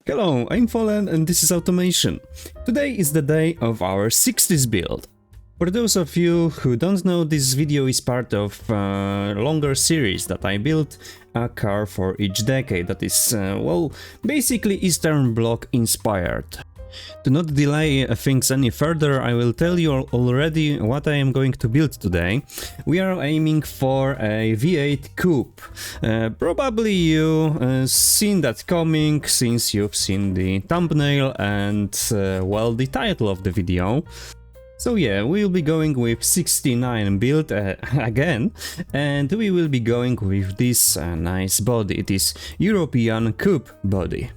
Hello, I'm Fallen and this is Automation. Today is the day of our 60s build. For those of you who don't know, this video is part of a longer series that I built, a car for each decade that is, well, basically Eastern Bloc inspired. To not delay things any further, I will tell you already what I am going to build today. We are aiming for a V8 Coupe. Probably you seen that coming since you've seen the thumbnail and, well, the title of the video. So yeah, we'll be going with 69 build again, and we will be going with this nice body. It is European Coupe body.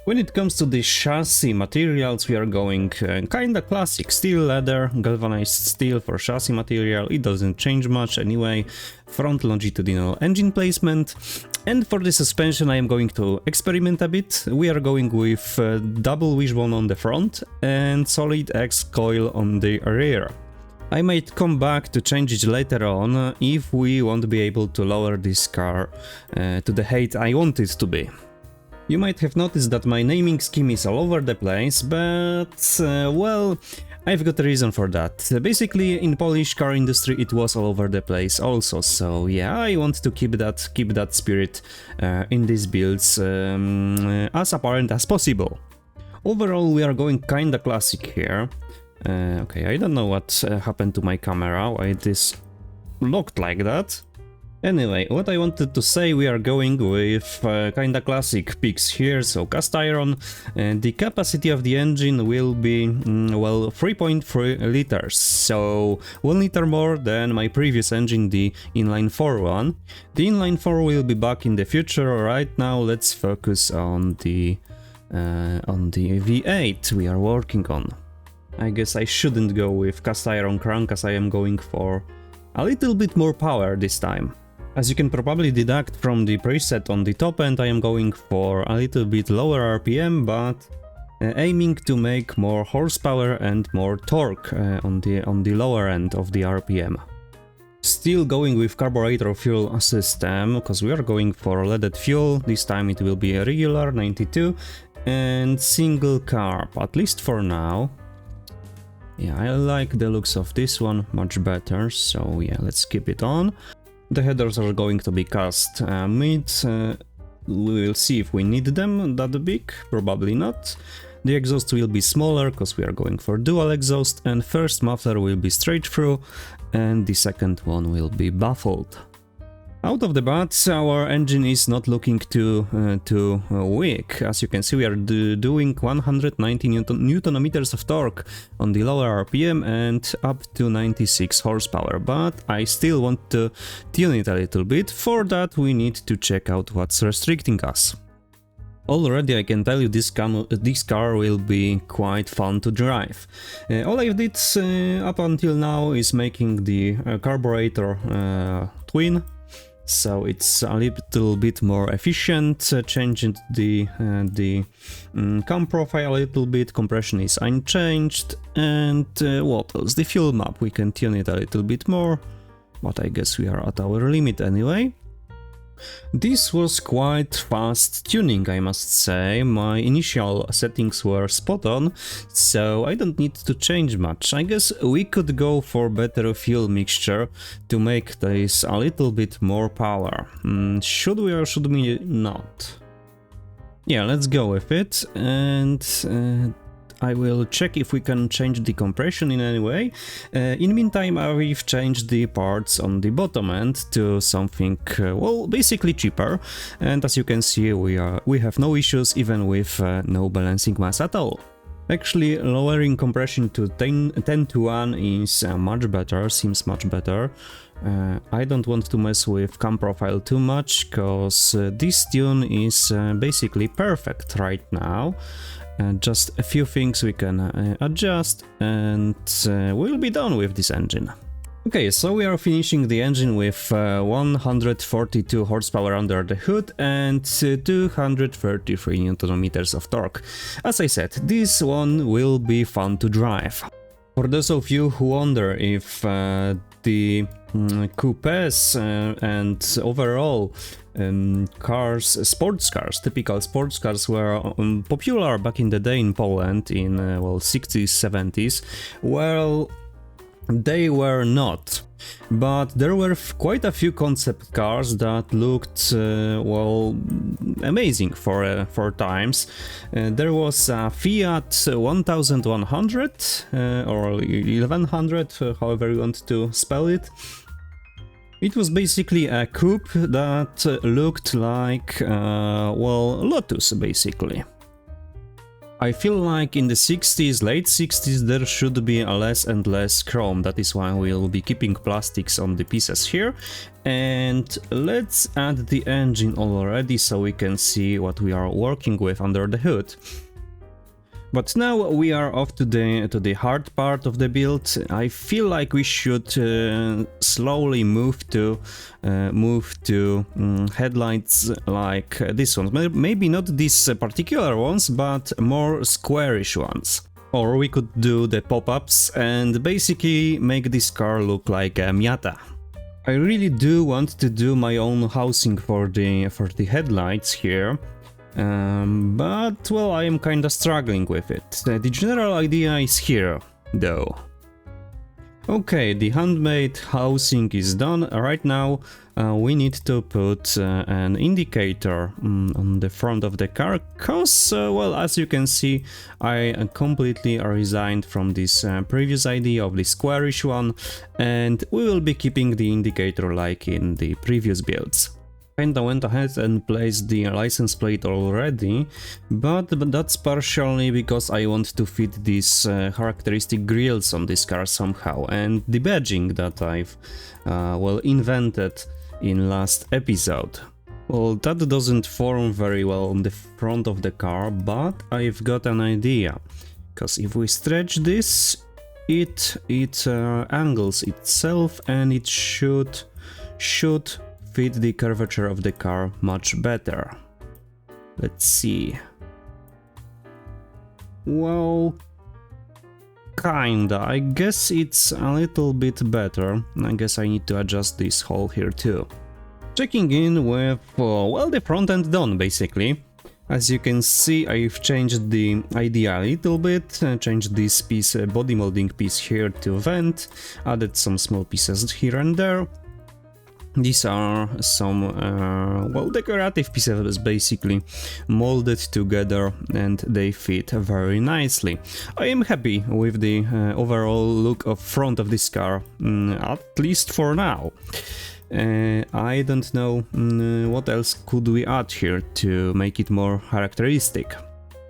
When it comes to the chassis materials, we are going kinda classic steel leather, galvanized steel for chassis material. It doesn't change much anyway. Front longitudinal engine placement. And for the suspension I am going to experiment a bit. We are going with double wishbone on the front and solid X coil on the rear. I might come back to change it later on if we won't be able to lower this car to the height I want it to be. You might have noticed that my naming scheme is all over the place, but, well, I've got a reason for that. Basically, in Polish car industry it was all over the place also, so yeah, I want to keep that spirit in these builds as apparent as possible. Overall, we are going kinda classic here. Okay, I don't know what happened to my camera, why it is locked like that. Anyway, what I wanted to say, we are going with kinda classic peaks here, so cast iron, and the capacity of the engine will be, well, 3.3 liters, so 1 liter more than my previous engine, the inline-4 one. The inline-4 will be back in the future. Right now let's focus on the V8 we are working on. I guess I shouldn't go with cast iron crank as I am going for a little bit more power this time. As you can probably deduct from the preset on the top end, I am going for a little bit lower RPM, but aiming to make more horsepower and more torque on the lower end of the RPM. Still going with carburetor fuel system, because we are going for leaded fuel. This time it will be a regular 92 and single carb, at least for now. Yeah, I like the looks of this one much better, so yeah, let's keep it on. The headers are going to be cast mid. We will see if we need them that big, probably not. The exhaust will be smaller because we are going for dual exhaust, and first muffler will be straight through and the second one will be baffled. Out of the bat, our engine is not looking too weak. As you can see, we are doing 190 Newton meters of torque on the lower RPM and up to 96 horsepower, but I still want to tune it a little bit. For that we need to check out what's restricting us. Already I can tell you this car will be quite fun to drive. All I did up until now is making the carburetor twin. So it's a little bit more efficient, changing the cam profile a little bit, compression is unchanged, and what else? The fuel map, we can tune it a little bit more, but I guess we are at our limit anyway. This was quite fast tuning, I must say. My initial settings were spot on, so I don't need to change much. I guess we could go for better fuel mixture to make this a little bit more power. Should we or should we not? Yeah, let's go with it, and I will check if we can change the compression in any way. In the meantime, I've changed the parts on the bottom end to something, well, basically cheaper. And as you can see, we have no issues even with no balancing mass at all. Actually, lowering compression to 10 to 1 is much better, seems much better. I don't want to mess with cam profile too much, cause this tune is basically perfect right now. Just a few things we can adjust and we'll be done with this engine. Okay, so we are finishing the engine with 142 horsepower under the hood and 233 Newton meters of torque. As I said, this one will be fun to drive. For those of you who wonder if the coupes and overall cars, sports cars, typical sports cars were popular back in the day in Poland in well 60s, 70s. Well, they were not, but there were quite a few concept cars that looked well amazing for times. There was a Fiat 1100 or 1100, however you want to spell it. It was basically a coupe that looked like well, Lotus basically. I feel like in the 60s, late 60s, there should be a less and less chrome. That is why we'll be keeping plastics on the pieces here. And let's add the engine already so we can see what we are working with under the hood. But now we are off to the hard part of the build. I feel like we should slowly move to headlights like this one. Maybe not these particular ones, but more squarish ones. Or we could do the pop-ups and basically make this car look like a Miata. I really do want to do my own housing for the headlights here. But well, I am kinda struggling with it. The general idea is here, though. Okay, the handmade housing is done. Right now we need to put an indicator on the front of the car, cause, well, as you can see, I completely resigned from this previous idea of the squarish one, and we will be keeping the indicator like in the previous builds. Kinda went ahead and placed the license plate already, but that's partially because I want to fit these characteristic grills on this car somehow, and the badging that I've well invented in last episode. Well, that doesn't form very well on the front of the car, but I've got an idea, because if we stretch this, it angles itself and it should fit the curvature of the car much better. Let's see. Well, kinda. I guess it's a little bit better. I guess I need to adjust this hole here too. Checking in with, well, the front end done basically. As you can see, I've changed the idea a little bit, changed this piece, body molding piece here to vent, added some small pieces here and there. These are some, well, decorative pieces basically molded together and they fit very nicely. I am happy with the overall look of front of this car, at least for now. I don't know what else could we add here to make it more characteristic.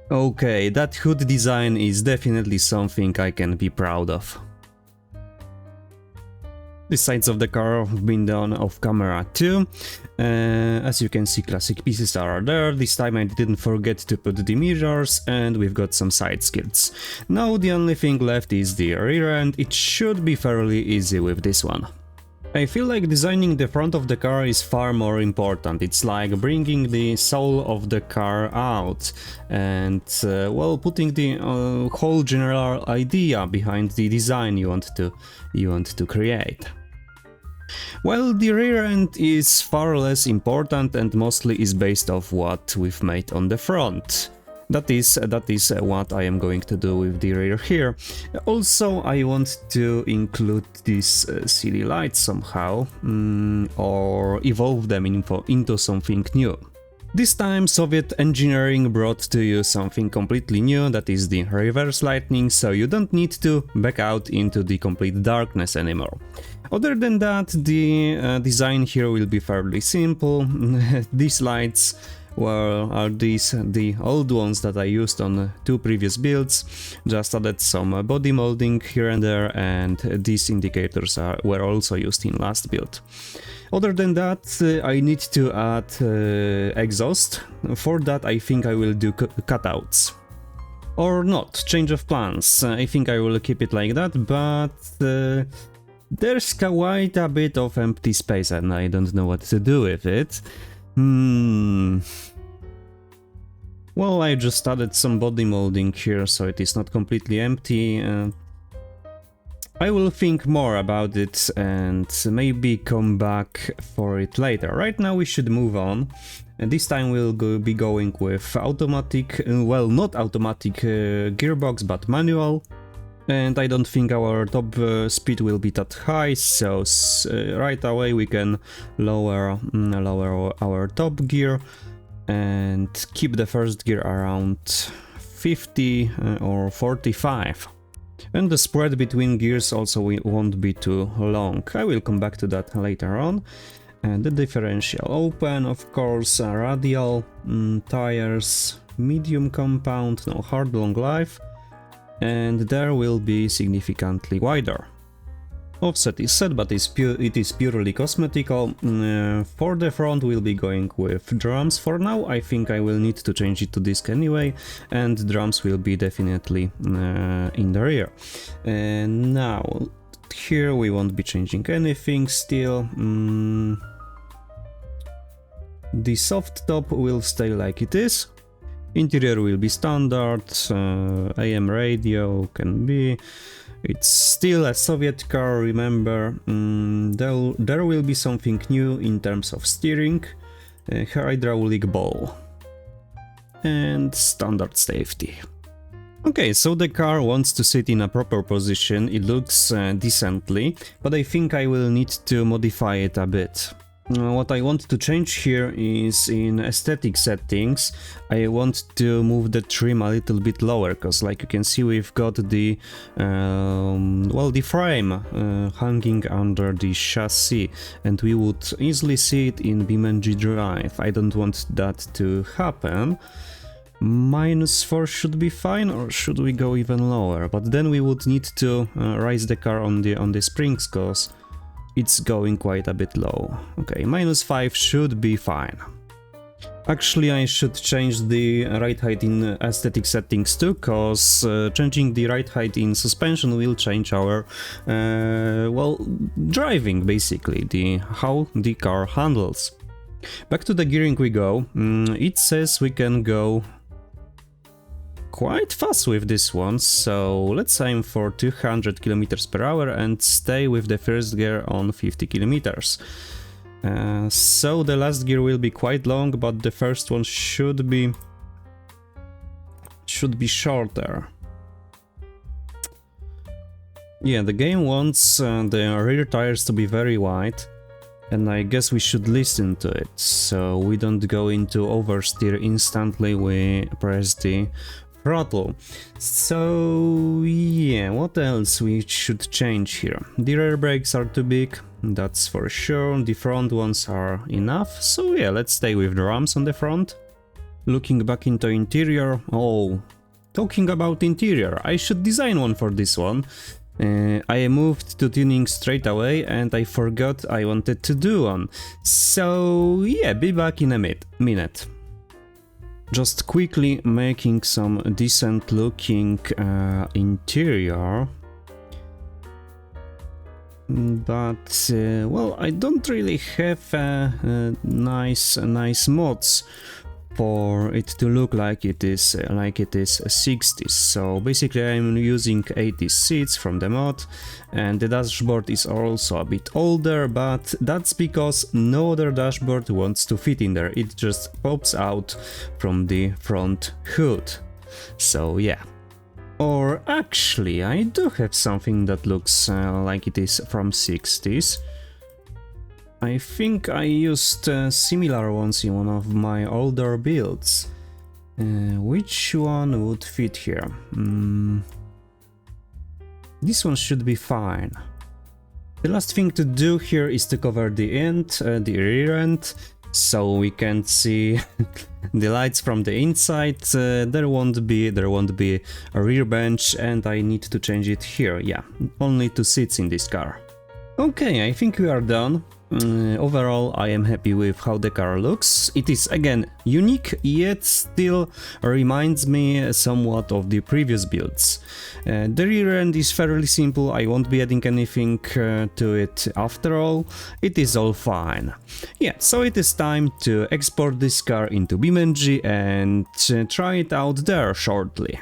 Okay, that hood design is definitely something I can be proud of. The sides of the car have been done off camera too. As you can see, classic pieces are there. This time I didn't forget to put the mirrors, and we've got some side skirts. Now the only thing left is the rear end. It should be fairly easy with this one. I feel like designing the front of the car is far more important. It's like bringing the soul of the car out and, well, putting the whole general idea behind the design you want to create. Well, the rear end is far less important and mostly is based off what we've made on the front. That is what I am going to do with the rear here. Also, I want to include these city lights somehow, or evolve them into something new. This time Soviet engineering brought to you something completely new, that is the reverse lighting, so you don't need to back out into the complete darkness anymore. Other than that, the design here will be fairly simple. These lights are the old ones that I used on two previous builds, just added some body molding here and there, and these indicators were also used in last build. Other than that, I need to add exhaust. For that I think I will do cutouts. Or not, change of plans. I think I will keep it like that, but there's quite a bit of empty space and I don't know what to do with it. Well, I just added some body molding here, so it is not completely empty. I will think more about it and maybe come back for it later. Right now we should move on. And this time we'll be going with automatic, well, not automatic gearbox, but manual. And I don't think our top speed will be that high, so right away we can lower our top gear and keep the first gear around 50 or 45. And the spread between gears also won't be too long. I will come back to that later on. And the differential open, of course, radial, tires, medium compound, no hard long life, and there will be significantly wider. Offset is set, but it is purely cosmetical. For the front we'll be going with drums. For now I think I will need to change it to disc anyway, and drums will be definitely in the rear. And now here we won't be changing anything still. The soft top will stay like it is. Interior will be standard, AM radio can be. It's still a Soviet car, remember. There will be something new in terms of steering, hydraulic ball, and standard safety. Okay, so the car wants to sit in a proper position, it looks decently, but I think I will need to modify it a bit. What I want to change here is in aesthetic settings. I want to move the trim a little bit lower, because like you can see we've got the well, the frame hanging under the chassis, and we would easily see it in BeamNG Drive. I don't want that to happen. -4 should be fine, or should we go even lower? But then we would need to raise the car on the springs, because it's going quite a bit low. Okay, -5 should be fine. Actually, I should change the ride height in aesthetic settings too, cause changing the ride height in suspension will change our, well, driving basically, how the car handles. Back to the gearing we go. It says we can go quite fast with this one, so let's aim for 200 km per hour and stay with the first gear on 50 km. So the last gear will be quite long, but the first one should be shorter. Yeah, the game wants the rear tires to be very wide, and I guess we should listen to it, so we don't go into oversteer instantly. We press the throttle. So yeah, what else we should change here? The rear brakes are too big, that's for sure. The front ones are enough, so yeah, let's stay with the drums on the front. Looking back into interior, oh, talking about interior, I should design one for this one. I moved to tuning straight away and I forgot I wanted to do one. So yeah, be back in a minute. Just quickly making some decent looking interior. But well, I don't really have nice mods for it to look like it is 60s. So basically I'm using 80s seats from the mod, and the dashboard is also a bit older, but that's because no other dashboard wants to fit in there. It just pops out from the front hood. So yeah. Or actually, I do have something that looks like it is from 60s. I think I used similar ones in one of my older builds. Which one would fit here? This one should be fine. The last thing to do here is to cover the end, the rear end, so we can see the lights from the inside. There won't be a rear bench, and I need to change it here. Yeah, only 2 seats in this car. Okay, I think we are done. Overall, I am happy with how the car looks. It is again unique, yet still reminds me somewhat of the previous builds. The rear end is fairly simple, I won't be adding anything to it after all. It is all fine. Yeah, so it is time to export this car into BeamNG and try it out there shortly.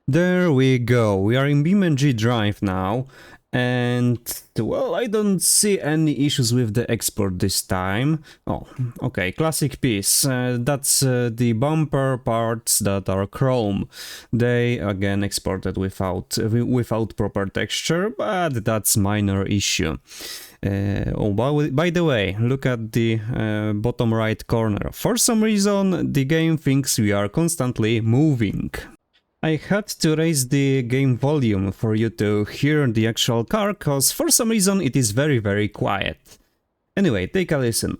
There we go, we are in BeamNG drive now, and well, I don't see any issues with the export this time. Oh, okay, classic piece. That's the bumper parts that are chrome. They again exported without proper texture, but that's minor issue. By the way, look at the bottom right corner. For some reason, the game thinks we are constantly moving. I had to raise the game volume for you to hear the actual car, cause for some reason it is very quiet. Anyway, take a listen.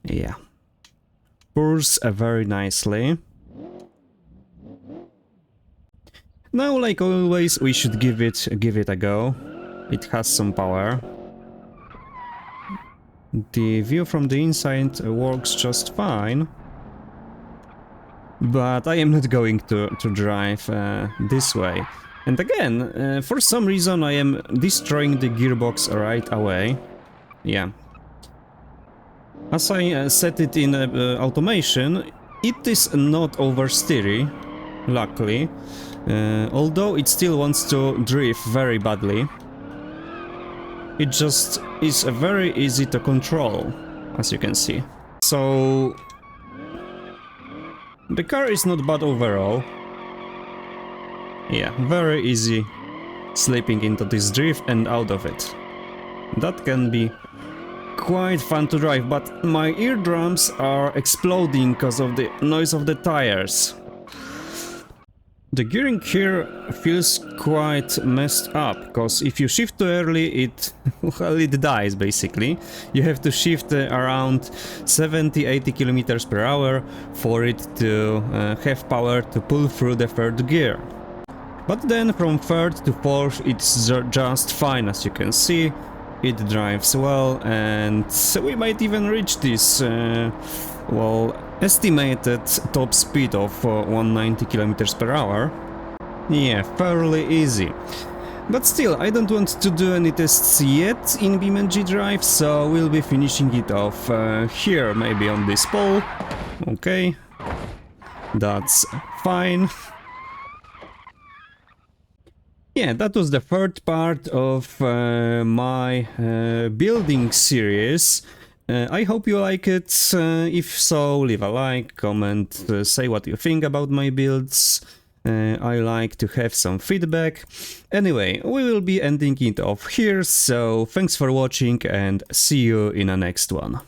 Yeah. Purrs very nicely. Now, like always, we should give it a go. It has some power. The view from the inside works just fine. But I am not going to drive this way. And again, for some reason I am destroying the gearbox right away. Yeah. As I set it in automation, it is not oversteery, luckily. Although it still wants to drift very badly. It just is very easy to control, as you can see. So the car is not bad overall. Yeah, very easy slipping into this drift and out of it. That can be quite fun to drive, but my eardrums are exploding because of the noise of the tires. The gearing here feels quite messed up, because if you shift too early, it dies basically. You have to shift around 70-80 kilometers per hour for it to have power to pull through the third gear. But then from third to fourth it's just fine, as you can see. It drives well, and we might even reach this, well, estimated top speed of 190 kilometers per hour. Yeah, fairly easy. But still, I don't want to do any tests yet in BeamNG Drive, so we'll be finishing it off here, maybe on this pole. Okay, that's fine. Yeah, that was the third part of my building series. I hope you like it. If so, leave a like, comment, say what you think about my builds. I like to have some feedback. Anyway, we will be ending it off here, so thanks for watching and see you in the next one.